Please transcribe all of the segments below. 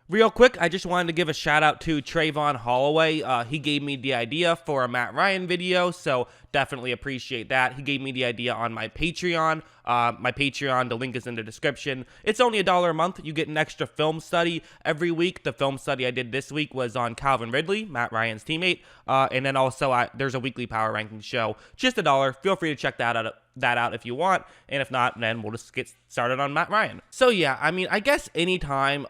Real quick, I just wanted to give a shout out to Trayvon Holloway. He gave me the idea for a Matt Ryan video, so definitely appreciate that. He gave me the idea on my Patreon. The link is in the description. It's only $1 a month. You get an extra film study every week. The film study I did this week was on Calvin Ridley, Matt Ryan's teammate, and then also there's a weekly power ranking show. Just $1. Feel free to check that out if you want, and if not, then we'll just get started on Matt Ryan. So yeah, I mean, I guess anytime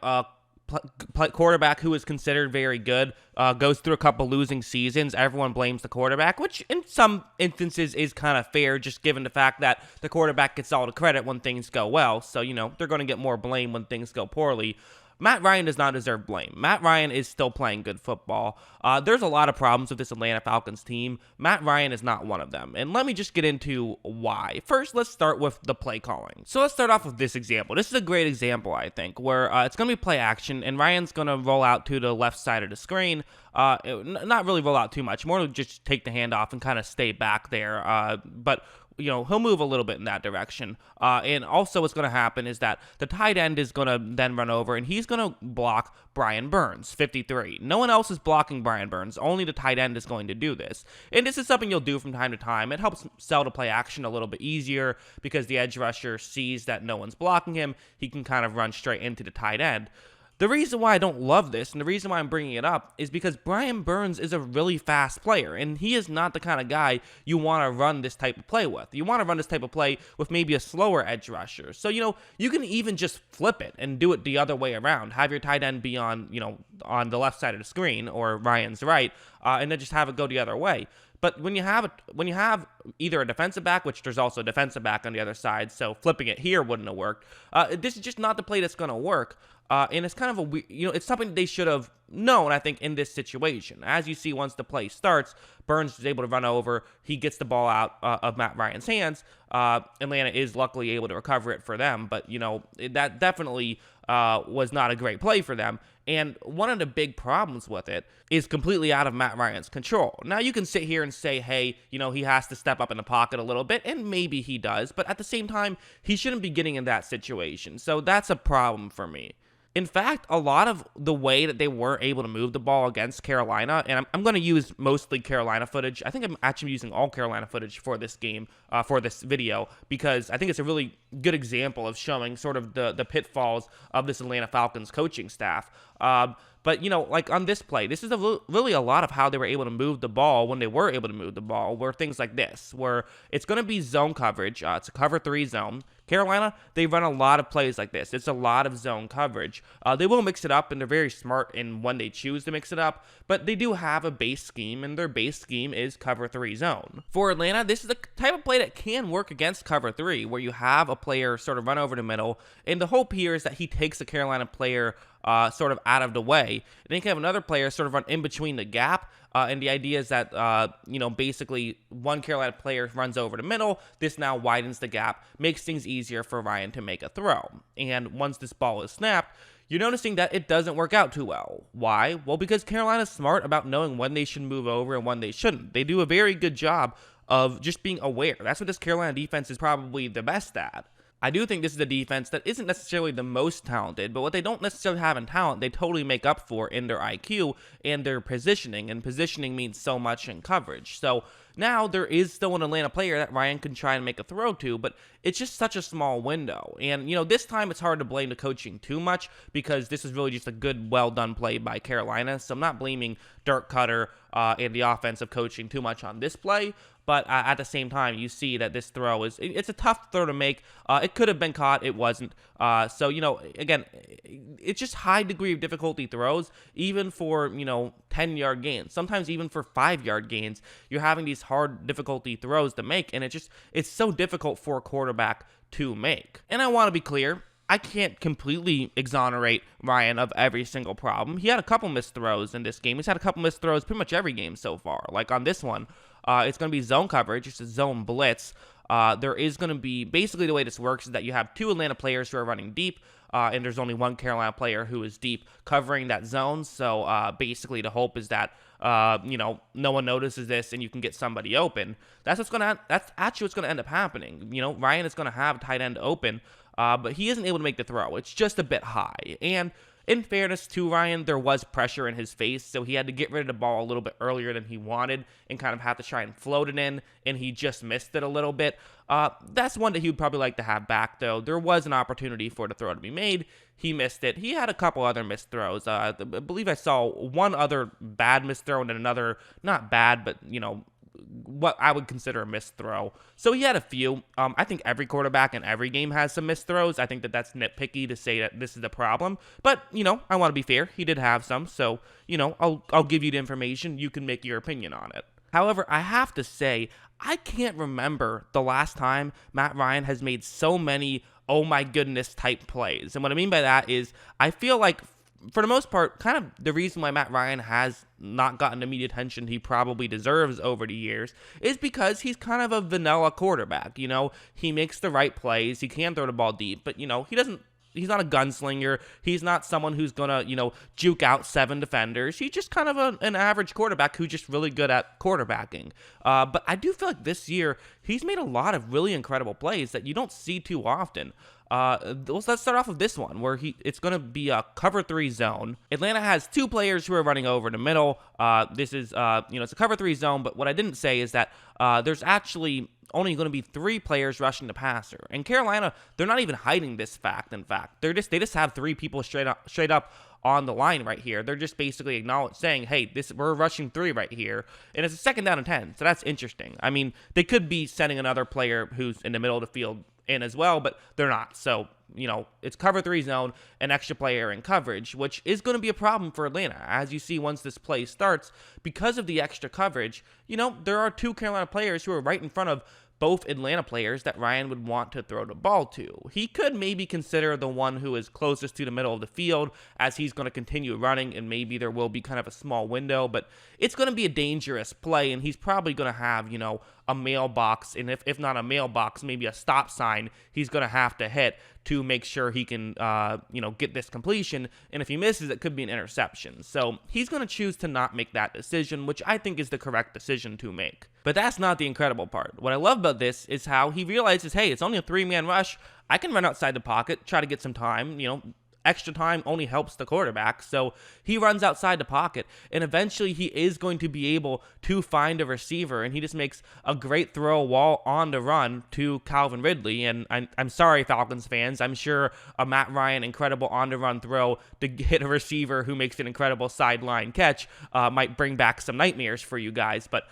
quarterback who is considered very good goes through a couple losing seasons, everyone blames the quarterback, which in some instances is kind of fair, just given the fact that the quarterback gets all the credit when things go well. So, they're going to get more blame when things go poorly. Matt Ryan does not deserve blame. Matt Ryan is still playing good football. There's a lot of problems with this Atlanta Falcons team. Matt Ryan is not one of them. And let me just get into why. First, let's start with the play calling. So let's start off with this example. This is a great example, I think, where it's going to be play action, and Ryan's going to roll out to the left side of the screen. Not really roll out too much, more to just take the handoff and kind of stay back there. But he'll move a little bit in that direction. And also what's going to happen is that the tight end is going to then run over, and he's going to block Brian Burns, 53. No one else is blocking Brian Burns. Only the tight end is going to do this. And this is something you'll do from time to time. It helps sell to play action a little bit easier because the edge rusher sees that no one's blocking him. He can kind of run straight into the tight end. The reason why I don't love this, and the reason why I'm bringing it up, is because Brian Burns is a really fast player, and he is not the kind of guy you want to run this type of play with. You want to run this type of play with maybe a slower edge rusher. So, you can even just flip it and do it the other way around. Have your tight end be on the left side of the screen, or Ryan's right, and then just have it go the other way. But when you have either a defensive back, which there's also a defensive back on the other side, so flipping it here wouldn't have worked. This is just not the play that's going to work. And it's kind of it's something they should have known, I think, in this situation. As you see, once the play starts, Burns is able to run over. He gets the ball out of Matt Ryan's hands. Atlanta is luckily able to recover it for them, but, that definitely was not a great play for them. And one of the big problems with it is completely out of Matt Ryan's control. Now, you can sit here and say, hey, he has to step up in the pocket a little bit, and maybe he does, but at the same time, he shouldn't be getting in that situation. So that's a problem for me. In fact, a lot of the way that they were able to move the ball against Carolina, and I'm going to use mostly Carolina footage. I think I'm actually using all Carolina footage for this game, for this video, because I think it's a really good example of showing sort of the pitfalls of this Atlanta Falcons coaching staff. But, like on this play, this is really a lot of how they were able to move the ball when they were able to move the ball, were things like this, where it's going to be zone coverage. It's a cover 3 zone. Carolina, they run a lot of plays like this. It's a lot of zone coverage. They will mix it up, and they're very smart in when they choose to mix it up, but they do have a base scheme, and their base scheme is cover 3 zone. For Atlanta, this is the type of play that can work against cover 3, where you have a player sort of run over the middle, and the hope here is that he takes a Carolina player sort of out of the way. And then you can have another player sort of run in between the gap. And the idea is that, basically one Carolina player runs over the middle. This now widens the gap, makes things easier for Ryan to make a throw. And once this ball is snapped, you're noticing that it doesn't work out too well. Why? Well, because Carolina's smart about knowing when they should move over and when they shouldn't. They do a very good job of just being aware. That's what this Carolina defense is probably the best at. I do think this is a defense that isn't necessarily the most talented, but what they don't necessarily have in talent, they totally make up for in their IQ and their positioning, and positioning means so much in coverage. So now there is still an Atlanta player that Ryan can try and make a throw to, but it's just such a small window. And, this time it's hard to blame the coaching too much because this is really just a good, well-done play by Carolina. So I'm not blaming Dirk Cutter and the offensive coaching too much on this play. But at the same time, you see that this throw it's a tough throw to make. It could have been caught. It wasn't. So, again, it's just high degree of difficulty throws, even for, 10-yard gains. Sometimes even for 5-yard gains, you're having these hard difficulty throws to make. And it's so difficult for a quarterback to make. And I want to be clear, I can't completely exonerate Ryan of every single problem. He had a couple missed throws in this game. He's had a couple missed throws pretty much every game so far. Like on this one, it's going to be zone coverage. It's a zone blitz. There is going to be, basically the way this works is that you have 2 Atlanta players who are running deep, and there's only 1 Carolina player who is deep covering that zone. So basically the hope is that, no one notices this and you can get somebody open. That's actually what's going to end up happening. Ryan is going to have tight end open, but he isn't able to make the throw. It's just a bit high. And in fairness to Ryan, there was pressure in his face, so he had to get rid of the ball a little bit earlier than he wanted and kind of have to try and float it in, and he just missed it a little bit. That's one that he would probably like to have back, though. There was an opportunity for the throw to be made. He missed it. He had a couple other missed throws. I believe I saw one other bad missed throw and then another, not bad, but, what I would consider a missed throw. So he had a few. I think every quarterback in every game has some missed throws. I think that's nitpicky to say that this is a problem. But, I want to be fair. He did have some. So, I'll give you the information. You can make your opinion on it. However, I have to say, I can't remember the last time Matt Ryan has made so many oh my goodness type plays. And what I mean by that is I feel like for the most part, kind of the reason why Matt Ryan has not gotten the media attention he probably deserves over the years is because he's kind of a vanilla quarterback. He makes the right plays. He can throw the ball deep, but, he's not a gunslinger. He's not someone who's going to, juke out 7 defenders. He's just kind of an average quarterback who's just really good at quarterbacking. But I do feel like this year he's made a lot of really incredible plays that you don't see too often. Let's start off with this one where it's going to be a cover 3 zone. Atlanta has 2 players who are running over the middle. This is, it's a cover 3 zone, but what I didn't say is that there's actually only going to be 3 players rushing the passer. And Carolina, they're not even hiding this fact. In fact, they just have 3 people straight up on the line right here. They're just basically saying, hey, we're rushing 3 right here, and it's a 2nd down and 10. So that's interesting. I mean, they could be sending another player who's in the middle of the field in as well, but they're not. So, it's cover 3 zone, an extra player in coverage, which is going to be a problem for Atlanta. As you see once this play starts, because of the extra coverage, there are 2 Carolina players who are right in front of both Atlanta players that Ryan would want to throw the ball to. He could maybe consider the one who is closest to the middle of the field as he's going to continue running, and maybe there will be kind of a small window, but it's going to be a dangerous play, and he's probably going to have, a mailbox, and if not a mailbox, maybe a stop sign he's going to have to hit to make sure he can, get this completion, and if he misses, it could be an interception. So he's going to choose to not make that decision, which I think is the correct decision to make. But that's not the incredible part. What I love about this is how he realizes, hey, it's only a 3-man rush. I can run outside the pocket, try to get some time, extra time only helps the quarterback. So he runs outside the pocket, and eventually he is going to be able to find a receiver, and he just makes a great throw while on the run to Calvin Ridley. And I'm sorry, Falcons fans. I'm sure a Matt Ryan incredible on-the-run throw to hit a receiver who makes an incredible sideline catch might bring back some nightmares for you guys, but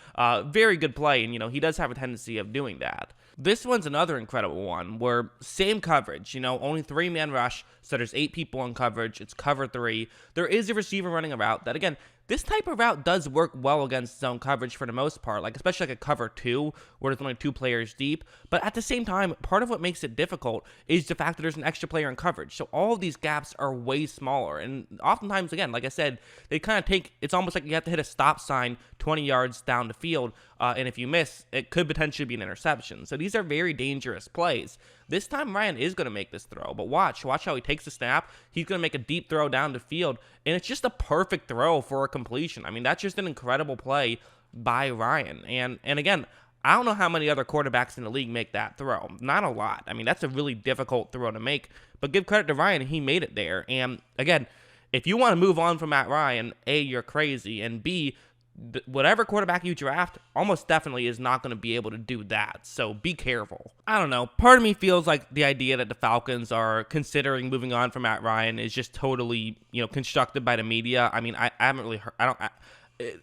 very good play, and he does have a tendency of doing that. This one's another incredible one where same coverage, only 3-man rush, so there's 8 people in coverage. It's cover 3. There is a receiver running a route that, again, this type of route does work well against zone coverage for the most part, like especially like a cover 2 where there's only 2 players deep. But at the same time, part of what makes it difficult is the fact that there's an extra player in coverage. So all of these gaps are way smaller. And oftentimes, again, like I said, they kind of it's almost like you have to hit a stop sign 20 yards down the field. And if you miss, it could potentially be an interception. So these are very dangerous plays. This time, Ryan is going to make this throw. But watch how he takes the snap. He's going to make a deep throw down the field. And it's just a perfect throw for a completion. I mean, that's just an incredible play by Ryan. And again, I don't know how many other quarterbacks in the league make that throw. Not a lot. I mean, that's a really difficult throw to make. But give credit to Ryan. He made it there. And again, if you want to move on from Matt Ryan, A, you're crazy. And B, whatever quarterback you draft almost definitely is not going to be able to do that. So be careful. I don't know. Part of me feels like the idea that the Falcons are considering moving on from Matt Ryan is just totally, constructed by the media. I mean, I haven't really heard.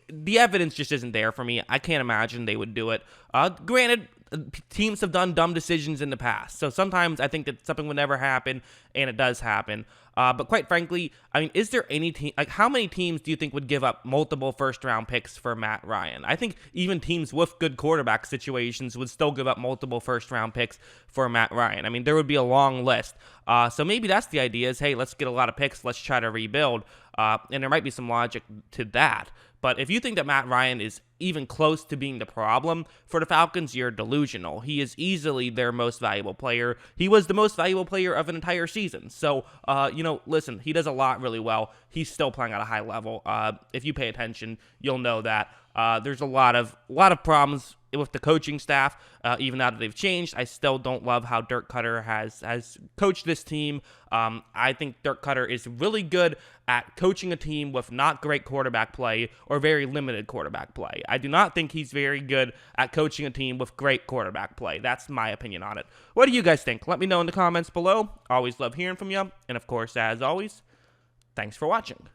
The evidence just isn't there for me. I can't imagine they would do it. Granted, teams have done dumb decisions in the past. So sometimes I think that something would never happen, and it does happen. But quite frankly, I mean, is there any team, like how many teams do you think would give up multiple first-round picks for Matt Ryan? I think even teams with good quarterback situations would still give up multiple first-round picks for Matt Ryan. I mean, there would be a long list. So maybe that's the idea is, hey, let's get a lot of picks. Let's try to rebuild. And there might be some logic to that. But if you think that Matt Ryan is even close to being the problem for the Falcons, you're delusional. He is easily their most valuable player. He was the most valuable player of an entire season. So, listen, he does a lot really well. he's still playing at a high level. If you pay attention, you'll know that there's a lot of problems with the coaching staff. Even now that they've changed, I still don't love how Dirk Cutter has coached this team. I think Dirk Cutter is really good at coaching a team with not great quarterback play or very limited quarterback play. I do not think he's very good at coaching a team with great quarterback play. That's my opinion on it. What do you guys think? Let me know in the comments below. Always love hearing from you. And of course, as always, thanks for watching.